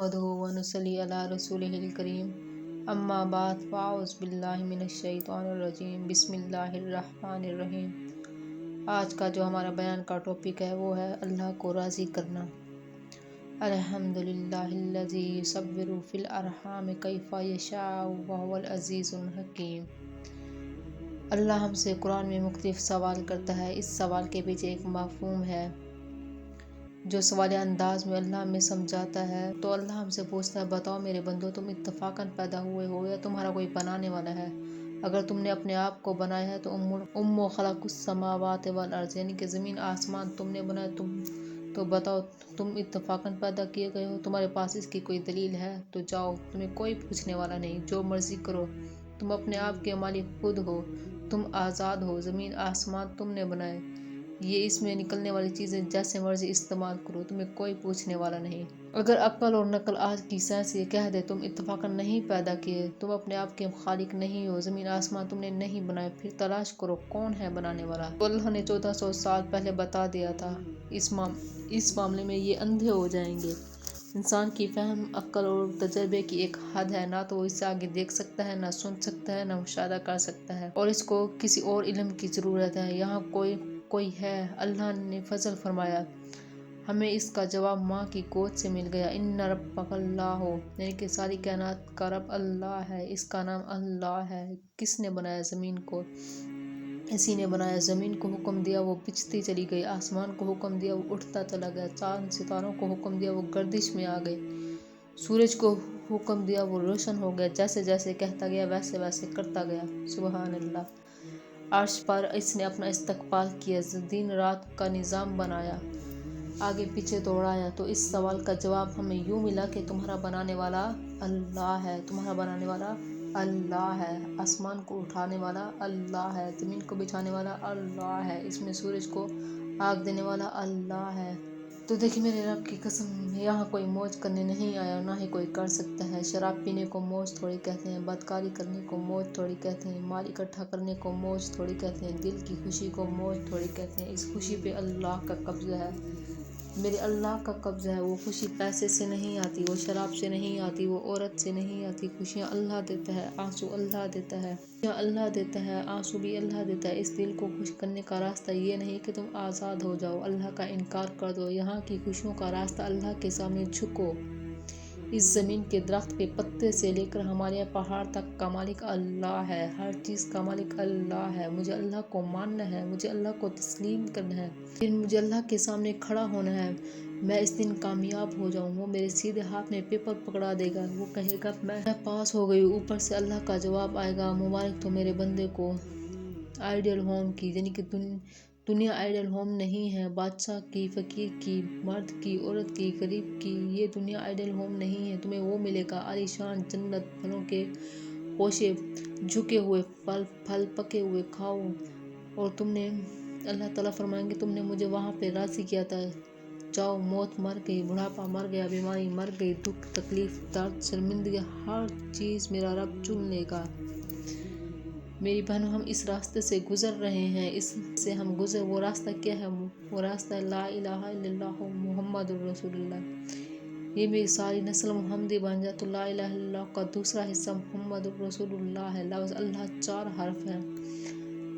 नहमदुहु व नुसल्ली अला रसूलिहिल करीम अम्मा बाद फ़ाउज़ बिल्लाहि मिनश शैतानिर रजीम बिस्मिल्लाहिर रहमानिर रहीम। आज का जो हमारा बयान का टॉपिक है वो है अल्लाह को राज़ी करना। अल्हम्दुलिल्लाहिल्लज़ी युसव्विरु फ़िल अरहाम कैफ़ा यशाअ व हुवल अज़ीज़ुल हकीम। अल्लाह हमसे कुरान में मुख्तलिफ सवाल करता है। इस सवाल के पीछे एक मफ़हूम है जो सवाल अंदाज में अल्लाह में समझाता है। तो अल्लाह हमसे पूछता है, बताओ मेरे बंदो, तुम इत्तफ़ाक़न पैदा हुए हो या तुम्हारा कोई बनाने वाला है? अगर तुमने अपने आप को बनाया है तो उम्मो खलक़ुस समावाति वल अर्ज़, यानी कि ज़मीन आसमान तुमने बनाया। तो बताओ तुम इत्तफ़ाक़न पैदा किए गए हो? तुम्हारे पास इसकी कोई दलील है? तो जाओ, तुम्हें कोई पूछने वाला नहीं, जो मर्ज़ी करो। तुम अपने आप के मालिक खुद हो, तुम आज़ाद हो। ज़मीन आसमान तुमने बनाए, ये इसमें निकलने वाली चीज़ें जैसे मर्जी इस्तेमाल करो, तुम्हें कोई पूछने वाला नहीं। अगर अक्ल और नकल आज की साइंस ये कह दे तुम इत्तफाकन नहीं पैदा किए, तुम अपने आप के खालिक नहीं हो, ज़मीन आसमान तुमने नहीं बनाए, फिर तलाश करो कौन है बनाने वाला। तो अल्लाह ने 1400 साल पहले बता दिया था। इस मामले में ये अंधे हो जाएंगे। इंसान की फहम, अक्ल और तजर्बे की एक हद है, ना तो वो इससे आगे देख सकता है, ना सुन सकता है, ना मुशाहदा कर सकता है, और इसको किसी और इल्म की ज़रूरत है। यहाँ कोई है। अल्लाह ने फजल फरमाया, हमें इसका जवाब माँ की गोद से मिल गया। इन्ना रब्बकल्लाह, यानी कि सारी कायनात का रब अल्लाह है, इसका नाम अल्लाह है। किसने बनाया ज़मीन को? इसी ने बनाया। ज़मीन को हुक्म दिया, वो पिचती चली गई। आसमान को हुक्म दिया, वो उठता चला गया। चांद सितारों को हुक्म दिया, वो गर्दिश में आ गए। सूरज को हुक्म दिया, वो रोशन हो गया। जैसे जैसे कहता गया वैसे वैसे करता गया। सुबहान अल्लाह। अर्श पर इसने अपना इस्तकबाल किया, दिन रात का निज़ाम बनाया, आगे पीछे दौड़ाया। तो इस सवाल का जवाब हमें यूँ मिला कि तुम्हारा बनाने वाला अल्लाह है, तुम्हारा बनाने वाला अल्लाह है। आसमान को उठाने वाला अल्लाह है, ज़मीन को बिछाने वाला अल्लाह है, इसमें सूरज को आग देने वाला अल्लाह है। तो देखिए मेरे रब की कसम, यहाँ कोई मौज करने नहीं आया, ना ही कोई कर सकता है। शराब पीने को मौज थोड़ी कहते हैं, बदकारी करने को मौज थोड़ी कहते हैं, माल इकट्ठा करने को मौज थोड़ी कहते हैं, दिल की खुशी को मौज थोड़ी कहते हैं। इस खुशी पे अल्लाह का कब्ज़ा है, मेरे अल्लाह का कब्ज़ा है। वो खुशी पैसे से नहीं आती, वो शराब से नहीं आती, वो औरत से नहीं आती। खुशियाँ अल्लाह देता है, आंसू अल्लाह देता है, खुशियाँ अल्लाह देता है, आंसू भी अल्लाह देता है। इस दिल को खुश करने का रास्ता ये नहीं कि तुम आज़ाद हो जाओ, अल्लाह का इनकार कर दो। यहाँ की खुशियों का रास्ता अल्लाह के सामने झुको। इस ज़मीन के दरख्त के पत्ते से लेकर हमारे पहाड़ तक का मालिक अल्लाह है, हर चीज़ का मालिक अल्लाह है। मुझे अल्लाह को मानना है, मुझे अल्लाह को तस्लीम करना है, फिर मुझे अल्लाह के सामने खड़ा होना है। मैं इस दिन कामयाब हो जाऊँ। वो मेरे सीधे हाथ में पेपर पकड़ा देगा, वो कहेगा मैं पास हो गई। ऊपर से अल्लाह का जवाब आएगा, मुबारक तो मेरे बंदे को आइडियल होम की, यानी कि दुनिया आइडियल होम नहीं है। बादशाह की, फ़कीर की, मर्द की, औरत की, गरीब की, ये दुनिया आइडियल होम नहीं है। तुम्हें वो मिलेगा आलीशान जन्नत, फलों के पोशे, झुके हुए फल पके हुए खाओ। और तुमने, अल्लाह ताला फरमाएंगे, तुमने मुझे वहाँ पे राज़ी किया था, जाओ। मौत मर गई, बुढ़ापा मर गया, बीमारी मर गई, दुख तकलीफ दर्द शर्मिंदगी, हर चीज़ मेरा रब चुन लेगा। मेरी बहनों, हम इस रास्ते से गुज़र रहे हैं, इससे हम गुज़र, वो रास्ता क्या है? वो रास्ता है ला इलाहा इल्लल्लाहु मुहम्मदुर रसूलुल्लाह। ये मेरी सारी नस्ल मुहम्मदी बन जाए। तो ला इलाहा इल्लल्लाह का दूसरा हिस्सा मुहम्मदुर रसूलुल्लाह है। लफ्ज़ अल्लाह 4 हर्फ हैं,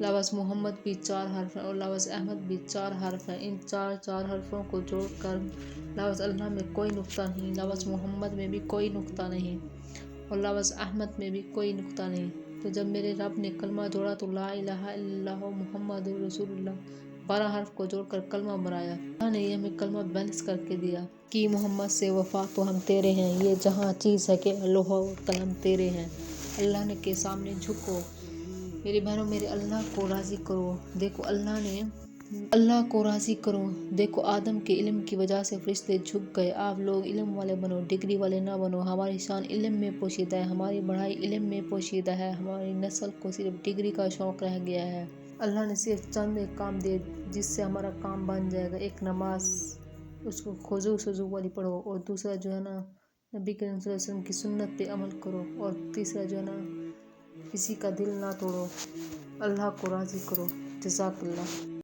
लफ्ज़ मोहम्मद भी 4 हर्फ हैं, और लफ्ज़ अहमद भी 4 हर्फ हैं। इन चार हर्फों को जोड़कर लफ्ज़ अल्लाह में कोई नुक्ता नहीं, लफ्ज़ मोहम्मद में भी कोई नुक्ता नहीं, और लफ्ज़ अहमद में भी कोई नुक्ता नहीं। तो जब मेरे रब ने कलमा जोड़ा तो ला इलाहा इल्लल्लाहु मुहम्मदुर रसूलुल्लाह 12 हर्फ को जोड़कर कलमा बनाया। अल्लाह ने ये हमें कलमा बैलेंस करके दिया कि मोहम्मद से वफा तो हम तेरे हैं, ये जहाँ चीज़ है कि लोहा और कलम तेरे हैं। अल्लाह ने के सामने झुको। मेरी बहनों, मेरे अल्लाह को राज़ी करो। देखो अल्लाह को राज़ी करो। देखो आदम के इल्म की वजह से फरिश्ते झुक गए। आप लोग इल्म वाले बनो, डिग्री वाले ना बनो। हमारी शान इल्म में पोशीदा है, हमारी बढ़ाई इल्म में पोशीदा है। हमारी नस्ल को सिर्फ डिग्री का शौक़ रह गया है। अल्लाह ने सिर्फ चंद एक काम दिए जिससे हमारा काम बन जाएगा। एक नमाज, उसको खुजू सजू वाली पढ़ो, और दूसरा जो है ना, नबी करीम सल्लल्लाहु अलैहि वसल्लम की सुन्नत पे अमल करो, और तीसरा जो है ना, किसी का दिल ना तोड़ो, अल्लाह को राज़ी करो। जज़ाकल्लाह।